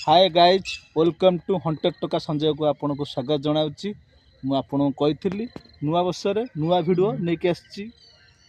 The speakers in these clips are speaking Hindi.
Hi guys welcome to haunted टका संजय को आपन को स्वागत जनाऊँगी। मुझे आपको कही नुआ वर्ष नुआ भिड नहीं आसी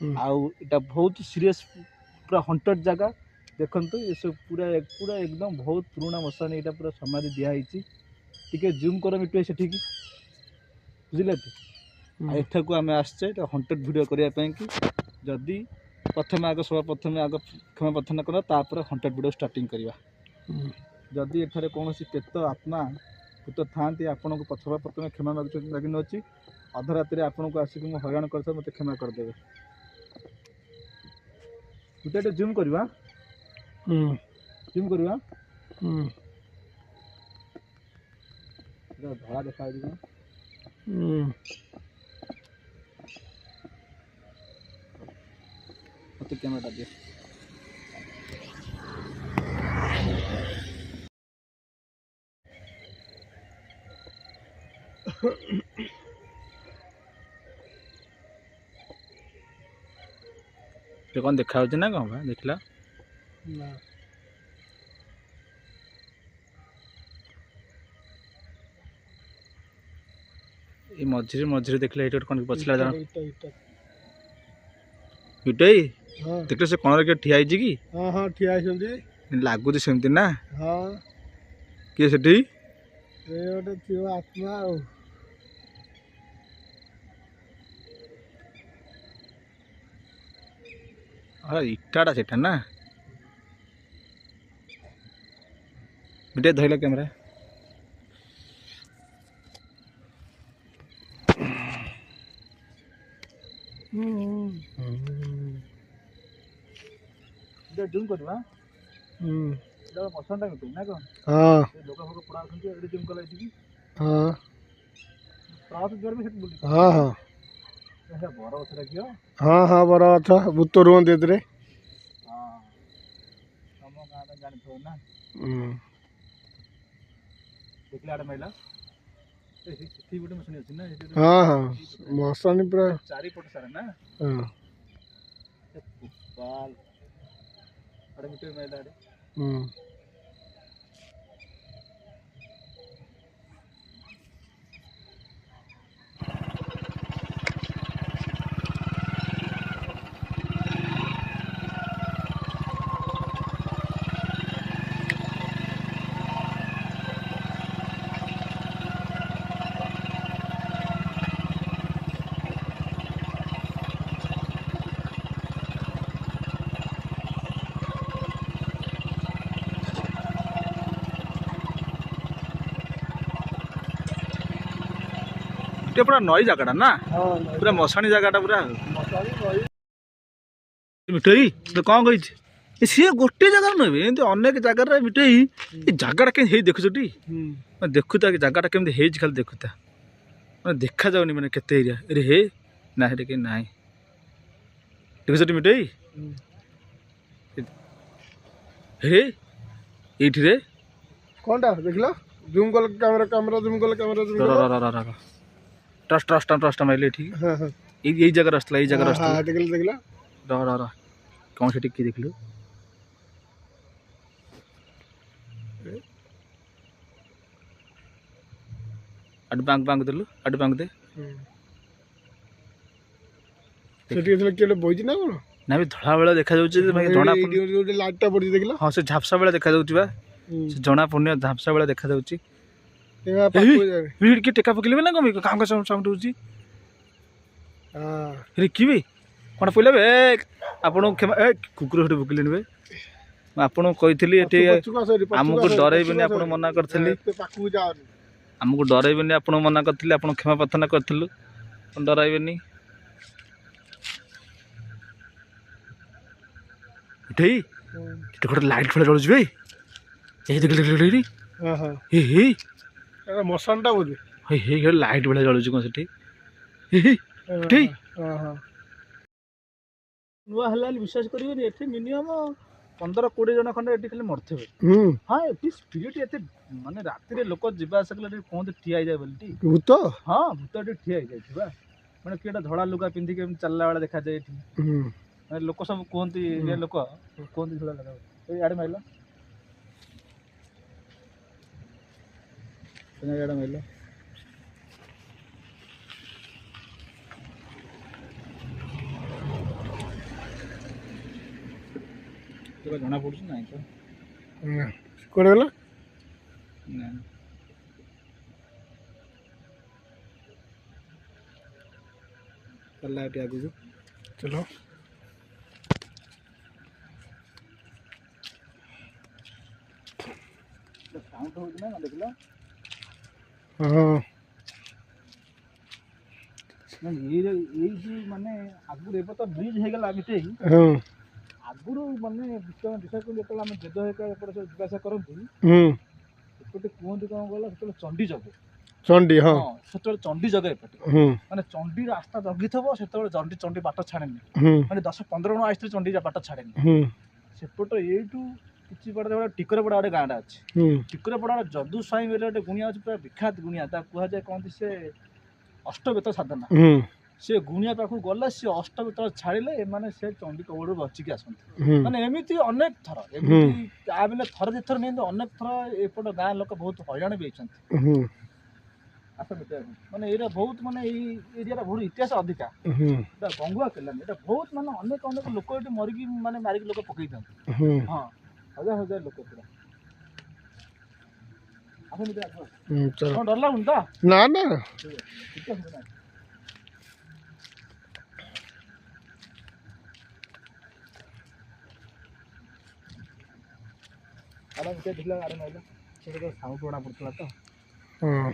आउटा बहुत सीरीयस पूरा हंटेड जगह देखु ये सब पूरा पूरा एकदम बहुत पुराना मशानी यहाँ पूरा समाधि दिखाई टी जूम कर मिटू से बुझे एठा को आम आसचे हंटेड भिड करने की जदि प्रथम आग सब प्रथम आग क्षमा प्रार्थना कर हंटेड भिड स्टार्टिंग करवा। जदि एठारे कौन प्रेत आत्मा भूत था आपन को पछवा प्रथम क्षमा मागिन अच्छी अधरात्रि आपन को आसिक मुझे हैरान कर मत क्षमा करदे। गोटे जूम करवा जूम करवा धड़ा देखा मत कैमेरा दिए कौन देखा ना कौन बा देखला ना ये मझिरे मझिरे देखला एटा कौन पछला जान इटई देखले से कोन रे ठिया आइजी की हां हां ठिया आइसंती लागुती सेमती ना हां के सेठी ए ओटे थियो आत्मा ओ इटाटा से ना भिडियो धरल कैमरा जूम करवा मसनटा मिटे ना कौन हां लोक भोग पड़ा एडी जूम कला की हां प्रास जोर में बोली हां हां ऐसा बड़ गछ रखियो हां हां बड़ गछ भूत रुहन देतरे हां हम गाना जानि थो ना देखले आडे मैला ठी गुटे मसनी अछि ना हां हां मसनी पूरा चारि पट सारा ना हां बाल आडे मिटे मैला आडे पूरा नई जगह ना पूरा मशाणी जगह पूरा मिठई तो कौन कही सी गोटे जगह नुहे एमती अनेक जगार मिठई ये जगह के देखुच देखुता कि जगह केमी खाली देखुता मैं देखा जाऊनी मैंने केते एरिया अरे हे ना हे कहीं ना देखुच मिठई हे ये कौन देख जूम कल कैमरा कैमरा जूम कल कैमरा ट्रस्ट ट्रस्ट ट्रस्ट माइले ठीक हां हां यही जगह रास्ता यही जगह रास्ता हां देखला देखला रा रा कौन से टिक देख लो अड बैंक बैंक देलु अड बैंक दे सेठी देख केले बोइज ना कोन ना भी धळा बेला देखा जाउची जणा लाइट टा पड़ी देखला हां से झापसा बेला देखा जाउची बा से जणा पुण्य झापसा बेला देखा जाउची के टेका पकड़े ना कमी काम का साउंड होची हां की भी कौन पहले बे आपन क्षमा कुकुर हटे पकड़े बे आपन कही आमको डरइबनी आप मना करी आमको डरइबनी आप मना करी आप क्षमा प्रार्थना करूँ डरइबनी गोटे लाइट फेल जलुच भाई देख मशानटा बोधे हे लाइट भाया जलुच कौन से नुआ विश्वास करेंगे मिनिमम 15-20 जन खंडे ये खाली मरते हाँ ये स्पिरिट ये माने राति लोक जावास कले कहते ठिया जाए भूत हाँ भूत ये ठिया जाए मैंने किए धड़ा लुगा पिंधिक चलला बेला देखा जाए लोक सब कहते लोक कहते धड़ा लगा आड़े माइल ଇଆଡ଼େ ମାଇଲ ଜଣା ପଡୁଛି ନାଇଁ ତ କୁଆଡ଼େ ଗଲା? ନାଇଁ ଚାଲ ଟିକେ ଆଗକୁ ଚलो ସାଉଣ୍ଡ ହଉଛି ନା ଦେଖିଲ ହଁ ଏଇ ଯୋଉ ମାନେ ଆଗରୁ ଏବେ ତ ବ୍ରିଜ ହେଇଗଲା ଭିତରେ ହଁ ଆଗରୁ ମାନେ ବିଶ୍ୱାସ କରୁ ଯେତେବେଳେ ଆମେ ଜେଜ ହେଇକା ଏପଟେ ସବୁ ଯିବା ଆସିବା କରନ୍ତି ଏପଟେ କୁହନ୍ତି କ'ଣ କହିଲ ସେତେବେଳେ ଚଣ୍ଡୀ ଜଗେ ଚଣ୍ଡୀ ହଁ ସେତେବେଳେ ଚଣ୍ଡୀ ଜଗେ ଏପଟେ ମାନେ ଚଣ୍ଡୀ ରାସ୍ତା ଜଗିଥିବ ସେତେବେଳେ ଚଣ୍ଡୀ ଚଣ୍ଡୀ ବାଟ ଛାଡ଼େନି ମାନେ 10-15 ଜଣ ଆସିଥିଲେ ଚଣ୍ଡୀ ବାଟ ଛାଡ଼େନି ସେପଟ ଏଇଠୁ କିଛି ବାଟ ଟିକରପଡ଼ା ଗୋଟେ ଗାଁଟା ଅଛି ଟିକରପଡ଼ା ଯଦୁ ସ୍ୱାଇଁ ବୋଲି ଗୋଟେ ଗୁଣିଆ ଅଛି ପୁରା ବିଖ୍ୟାତ ଗୁଣିଆ ତା କୁହାଯାଏ କହନ୍ତି ସେ ଅଷ୍ଟବେତ ସାଧନା ସେ ଗୁଣିଆ ପାଖକୁ ଗଲେ ସେ ଅଷ୍ଟବେତ ଛାଡ଼ିଲେ ଏମାନେ ସେ ଚଣ୍ଡୀ କବଳରୁ ବଞ୍ଚିକି ଆସନ୍ତି ମାନେ ଏମିତି ଅନେକ ଥର ଏମିତି ତା ବିଲେ ଥରେ ଦୁଇଥର ନିଅନ୍ତି ଅନେକ ଥର ଏପଟ ଗାଁ ଲୋକ ବହୁତ ହଇରାଣ ବି ହେଇଛନ୍ତି ମାନେ ଏଇଟା ବହୁତ ମାନେ ଏଇ ଏରିଆର ବହୁତ ଇତିହାସ ଅଧିକା ଏଇଟା ଗଙ୍ଗୁଆ କେଲାନି ଏଇଟା ବହୁତ ମାନେ ଅନେକ ଅନେକ ଲୋକ ଏଠି ମରିକି ମାନେ ମାରିକି ଲୋକ ପକେଇଥାନ୍ତି ହଁ ହଜାର ହଜାର ଲୋକ ପୁରା ଡର ଲାଗୁନି ତ ନା ନା ସାଉଣ୍ଡ ଜଣା ପଡୁଥିଲା ତ ହଁ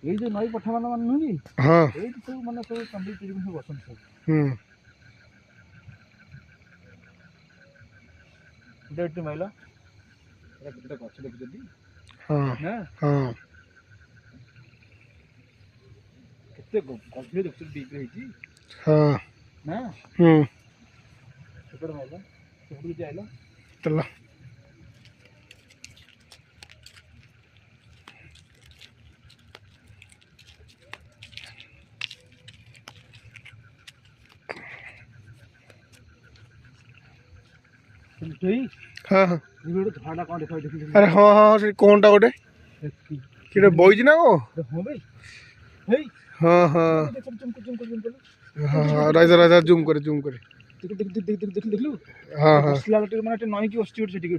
ଏଇ ଯୋଉ ନଈ ପଠା ମାନେ ନୁହେଁ କି ହଁ ଏଇଠି ସବୁ ମାନେ ସବୁ ଚଣ୍ଡୀ ଚିରି ସବୁ ବସନ୍ତି ସବୁ ଏଠି ମାଇଲ କେତେଟା ଗଛ ଦେଖିଛନ୍ତି ନା କେତେ ଗଭୀର ଦେଖୁଛନ୍ତି ଡିପ୍ ହେଇଛି ନା ସେପଟେ ମାଇଲ ସେପଟକୁ କିଛି ଆଇଲ ଚଲ हाँ हाँ अरे हाँ हाँ से कौन टा गोटे किटे बइज ना को हाँ हाँ हाँ हाँ राजा राजा जूम करे हाँ हाँ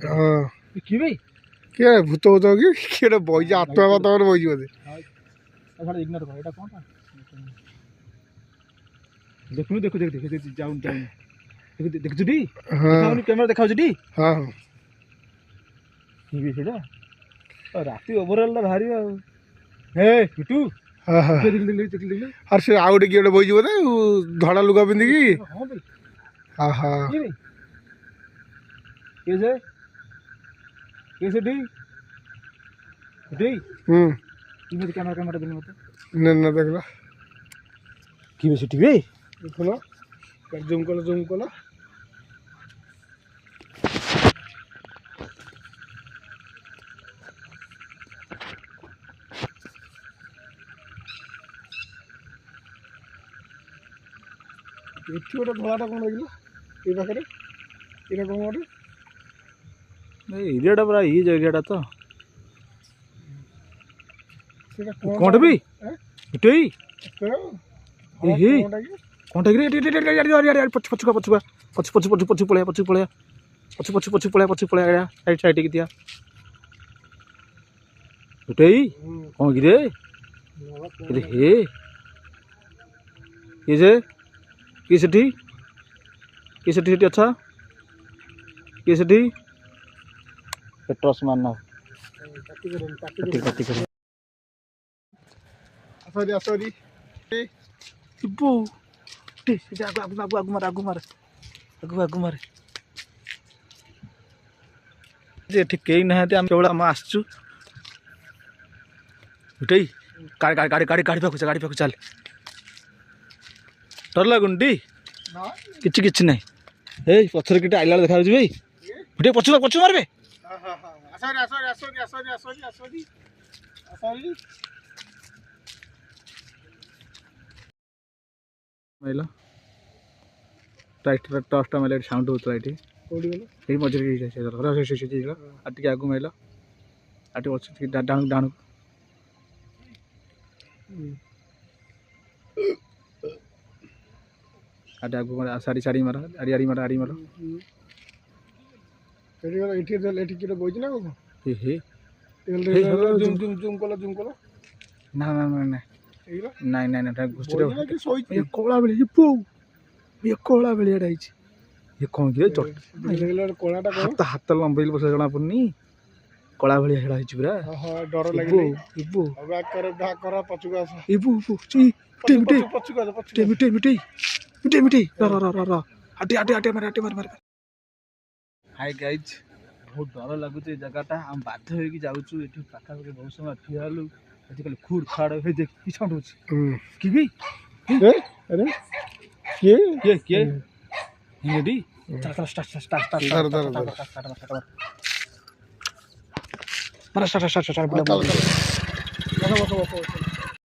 हाँ क्या भूत भूत कि किटे बइज आत्मा बात और बइज बोधे देखु देखु देख देख जाउन जाउन देखु टी हां कैमरा देखाउ टी हां की बे सेटा राती ओवरऑल भारी हे टुटू हां हां देख अरे से आ गोटे किटे बइज बोधे धड़ा लुगा पिंदी की हां बे हां हां कैसे टी टी इमेज कैमरा देने मत न देखला की बे सेटी बे देखलो जूम कलो ଏଠି ଗୋଟେ ଧଳାଟା କ'ଣ ଲାଗିଲା ଏଇ ପାଖରେ ଏଇଟା କ'ଣ ଗୋଟେ ଏରିଆଟା ପୁରା ଇଏ ଏରିଆଟା ତ ସେଇଟା କ'ଣଟା ବି ଏଠି କ'ଣଟା କି ପଛୁ ପଳେଆ ସାଇଡ୍ କି ଦିଆ ଏଠି କ'ଣ କିରେ ହେ କିଏ ଯେ କିଏ ସେଠି ଅଛ କିଏ ସେଠି ପେଟ୍ରୋସ୍ ମାନ ସରି ଯିବୁ ଆଗୁ ମାରେ ଏଠି କେହି ନାହାନ୍ତି ଆମେ କେବଳ ଆମେ ଆସିଛୁ ଉଠେଇ ଗାଡ଼ି ପାଖକୁ ଚାଲେ ଡର ଲାଗୁନି ଟି କିଛି ନାହିଁ ଏଇ ପଛରେ କିଟେ ଆଇଲା ବେଳେ ଦେଖାଯାଉଛି ଭାଇ ଗୋଟେ ପଛୁ ମାରିବେ ମାଇଲ ରାଇଟ୍ ଟର୍ଚ୍ଚଟା ମାଇଲା ଏଠି ସାଉଣ୍ଡ ହେଉଥିଲା ଏଠି ଏଇ ମଝିରେ ଆଉ ଟିକେ ଆଗକୁ ମାଇଲ ଆଉ ଟିକେ ଅଛି ଡାଣକୁ ଆଡେ ଆଗକୁ ମାର ସାରି ମାର ଆରି ମାର ଏଠି କିଏ ବଇଛି ନା କଣ? ହେ ହେ ଜୁମ୍ କଲ ନା ଏଇରା ନାଇଁ ଏଟା ଗୋଷ୍ଠୀରେ ବଇଛି ନା କି ଶୋଇଛି? ଏ କଳା ବେଳି ଏ କଳା ବେଳିଆଟା ହେଇଛି ଏ କଣ କି କଳାଟା କଣ? ହାତ ଲମ୍ବେଇଲି ବସା ଜଣା ପଡୁନି କଳା ଭଳିଆ ହେଡ଼ା ହେଇଛି ପୁରା ଡର ଲାଗିଲେ ଇବୁ ବ୍ୟାକ୍ କର ପଛକୁ ଆସ ଇବୁ ପଛକୁ ଆସ ମିଟେଇ ମାର ହାଇ ଗାଇଜ୍ ବହୁତ ଡର ଲାଗୁଛି ଏ ଜାଗାଟା ଆମେ ବାଧ୍ୟ ହେଇକି ଯାଉଛୁ ଏଠି ପାଖାପାଖି ବହୁତ ସମୟ ଠିଆ ହେଲୁ ଆଜିକାଲି ଖୁଡ୍ ଖାଡ ହେଇ ଦେଖ କି ସାଉଣ୍ଡ ହଉଛି କି ବି ଆରେ କିଏ ରେଡି ବସ